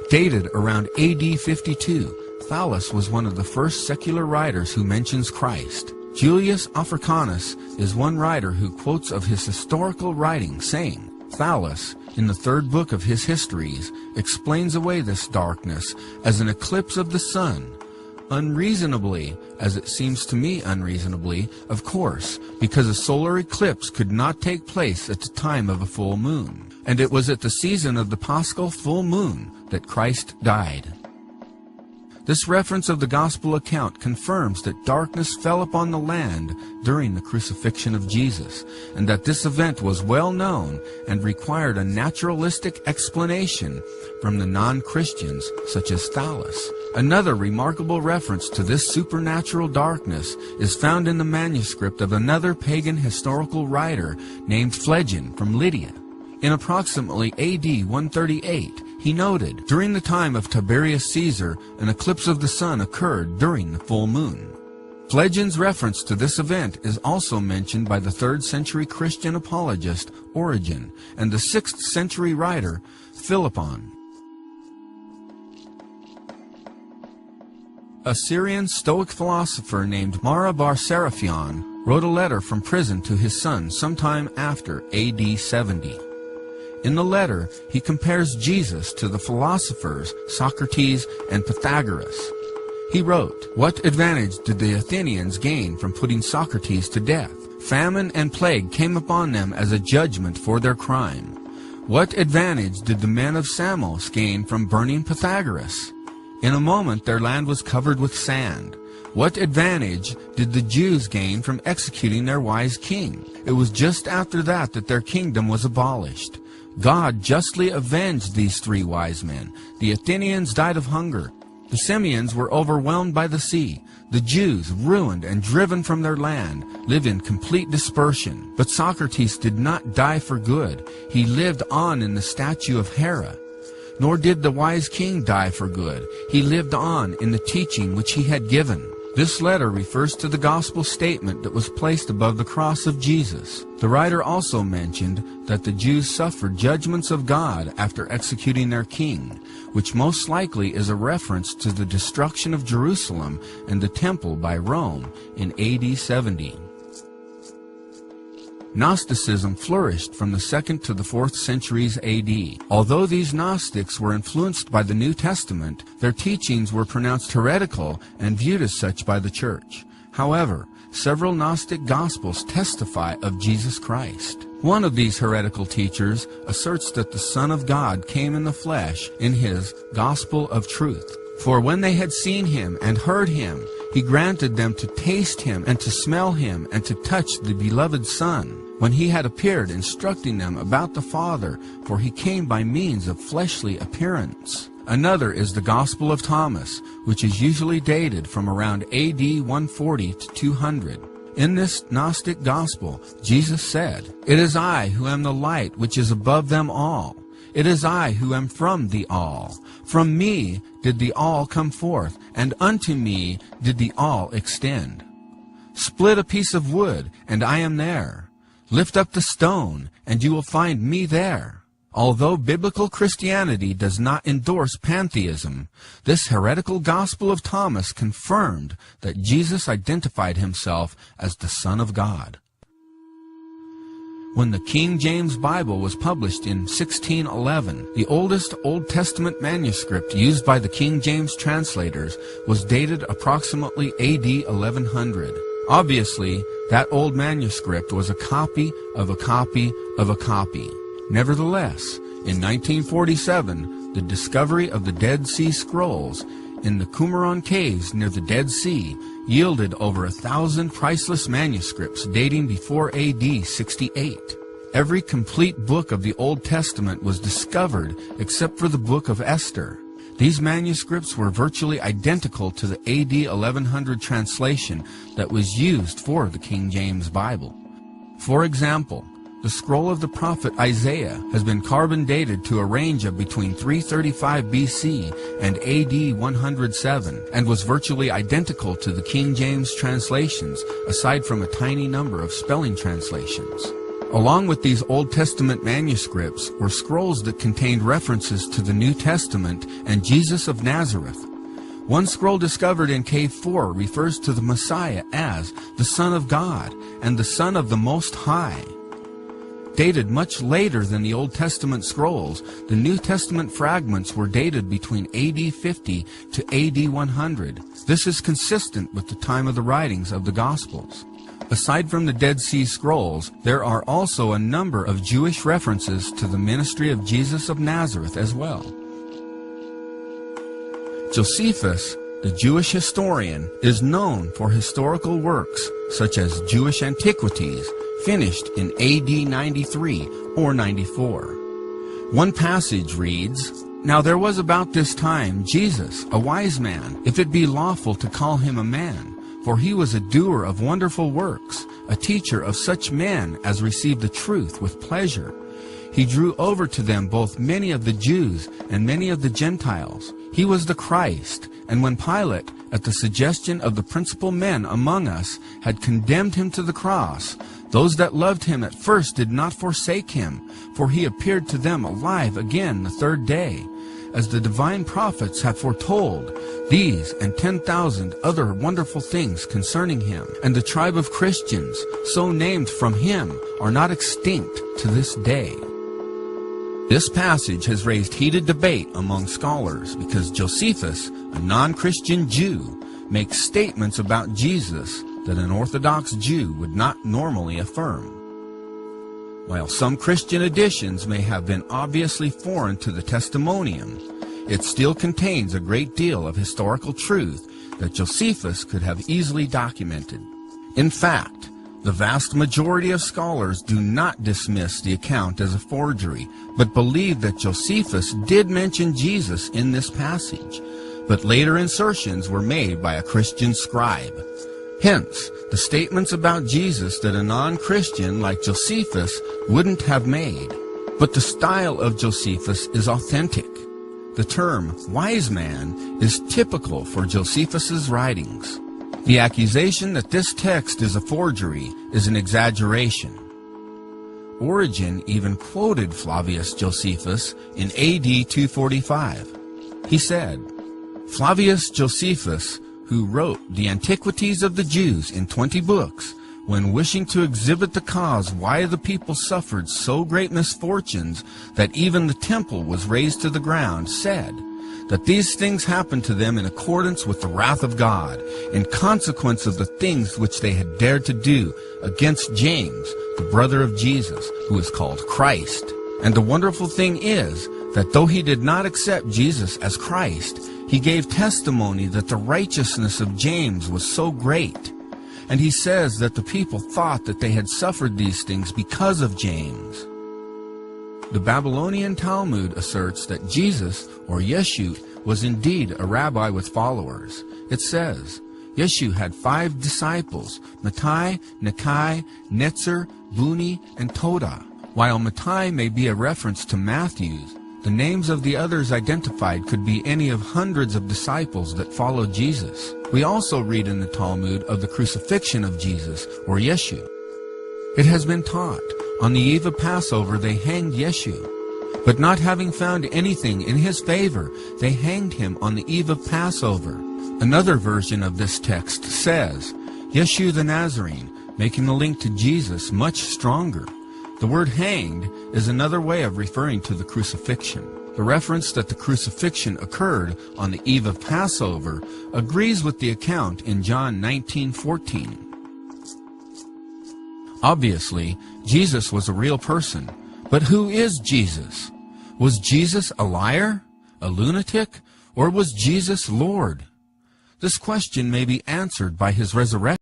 Dated around AD 52, Thallus was one of the first secular writers who mentions Christ. Julius Africanus is one writer who quotes of his historical writing, saying, Thallus, in the third book of his histories, explains away this darkness as an eclipse of the sun. Unreasonably, as it seems to me unreasonably, of course, because a solar eclipse could not take place at the time of a full moon. And it was at the season of the Paschal full moon that Christ died. This reference of the Gospel account confirms that darkness fell upon the land during the crucifixion of Jesus, and that this event was well known and required a naturalistic explanation from the non-Christians such as Thallus. Another remarkable reference to this supernatural darkness is found in the manuscript of another pagan historical writer named Phlegon from Lydia. In approximately AD 138, he noted, during the time of Tiberius Caesar, an eclipse of the sun occurred during the full moon. Phlegon's reference to this event is also mentioned by the 3rd century Christian apologist Origen and the 6th century writer Philippon. A Syrian Stoic philosopher named Mara bar Seraphion wrote a letter from prison to his son sometime after AD 70. In the letter, he compares Jesus to the philosophers Socrates and Pythagoras. He wrote, "What advantage did the Athenians gain from putting Socrates to death? Famine and plague came upon them as a judgment for their crime. What advantage did the men of Samos gain from burning Pythagoras? In a moment their land was covered with sand. What advantage did the Jews gain from executing their wise king? It was just after that that their kingdom was abolished. God justly avenged these 3 wise men. The Athenians died of hunger. The Samians were overwhelmed by the sea. The Jews, ruined and driven from their land, live in complete dispersion. But Socrates did not die for good. He lived on in the statue of Hera. Nor did the wise king die for good. He lived on in the teaching which he had given." This letter refers to the gospel statement that was placed above the cross of Jesus. The writer also mentioned that the Jews suffered judgments of God after executing their king, which most likely is a reference to the destruction of Jerusalem and the temple by Rome in AD 70. Gnosticism flourished from the 2nd to the 4th centuries AD. Although these Gnostics were influenced by the New Testament, their teachings were pronounced heretical and viewed as such by the Church. However, several Gnostic Gospels testify of Jesus Christ. One of these heretical teachers asserts that the Son of God came in the flesh in his Gospel of Truth. For when they had seen him and heard him, he granted them to taste him and to smell him and to touch the beloved Son, when he had appeared instructing them about the Father, for he came by means of fleshly appearance. Another is the Gospel of Thomas, which is usually dated from around AD 140 to 200. In this Gnostic Gospel, Jesus said, "It is I who am the light which is above them all. It is I who am from the all. From me did the all come forth, and unto me did the all extend. Split a piece of wood, and I am there. Lift up the stone, and you will find me there." Although biblical Christianity does not endorse pantheism, this heretical Gospel of Thomas confirmed that Jesus identified himself as the Son of God. When the King James Bible was published in 1611, the oldest Old Testament manuscript used by the King James translators was dated approximately AD 1100. Obviously, that old manuscript was a copy of a copy of a copy. Nevertheless, in 1947, the discovery of the Dead Sea Scrolls in the Qumran caves near the Dead Sea yielded over 1,000 priceless manuscripts dating before AD 68. Every complete book of the Old Testament was discovered except for the book of Esther. These manuscripts were virtually identical to the AD 1100 translation that was used for the King James Bible. For example, the scroll of the prophet Isaiah has been carbon dated to a range of between 335 BC and AD 107 and was virtually identical to the King James translations, aside from a tiny number of spelling translations. Along with these Old Testament manuscripts were scrolls that contained references to the New Testament and Jesus of Nazareth. One scroll discovered in Cave 4 refers to the Messiah as the Son of God and the Son of the Most High. Dated much later than the Old Testament scrolls, the New Testament fragments were dated between AD 50 to AD 100. This is consistent with the time of the writings of the Gospels. Aside from the Dead Sea Scrolls, there are also a number of Jewish references to the ministry of Jesus of Nazareth as well. Josephus, the Jewish historian, is known for historical works such as Jewish Antiquities, finished in AD 93 or 94. One passage reads, "Now there was about this time Jesus, a wise man, if it be lawful to call him a man, for he was a doer of wonderful works, a teacher of such men as received the truth with pleasure. He drew over to them both many of the Jews and many of the Gentiles. He was the Christ, and when Pilate, at the suggestion of the principal men among us, had condemned him to the cross, those that loved him at first did not forsake him, for he appeared to them alive again the third day, as the divine prophets have foretold, these and 10,000 other wonderful things concerning him. And the tribe of Christians, so named from him, are not extinct to this day." This passage has raised heated debate among scholars because Josephus, a non-Christian Jew, makes statements about Jesus that an Orthodox Jew would not normally affirm. While some Christian editions may have been obviously foreign to the Testimonium, it still contains a great deal of historical truth that Josephus could have easily documented. In fact, the vast majority of scholars do not dismiss the account as a forgery, but believe that Josephus did mention Jesus in this passage, but later insertions were made by a Christian scribe. Hence, the statements about Jesus that a non-Christian like Josephus wouldn't have made. But the style of Josephus is authentic. The term wise man is typical for Josephus's writings. The accusation that this text is a forgery is an exaggeration. Origen even quoted Flavius Josephus in AD 245. He said, "Flavius Josephus, who wrote the Antiquities of the Jews in 20 books, when wishing to exhibit the cause why the people suffered so great misfortunes that even the temple was razed to the ground, said that these things happened to them in accordance with the wrath of God, in consequence of the things which they had dared to do against James, the brother of Jesus, who is called Christ. And the wonderful thing is that though he did not accept Jesus as Christ, he gave testimony that the righteousness of James was so great. And he says that the people thought that they had suffered these things because of James." The Babylonian Talmud asserts that Jesus, or Yeshu, was indeed a rabbi with followers. It says, Yeshu had 5 disciples, Mattai, Nakai, Netzer, Buni, and Toda. While Mattai may be a reference to Matthew's, the names of the others identified could be any of hundreds of disciples that followed Jesus. We also read in the Talmud of the crucifixion of Jesus, or Yeshu. It has been taught, on the eve of Passover they hanged Yeshu, but not having found anything in his favor, they hanged him on the eve of Passover. Another version of this text says, Yeshu the Nazarene, making the link to Jesus much stronger. The word hanged is another way of referring to the crucifixion. The reference that the crucifixion occurred on the eve of Passover agrees with the account in John 19:14. Obviously, Jesus was a real person. But who is Jesus? Was Jesus a liar, a lunatic, or was Jesus Lord? This question may be answered by his resurrection.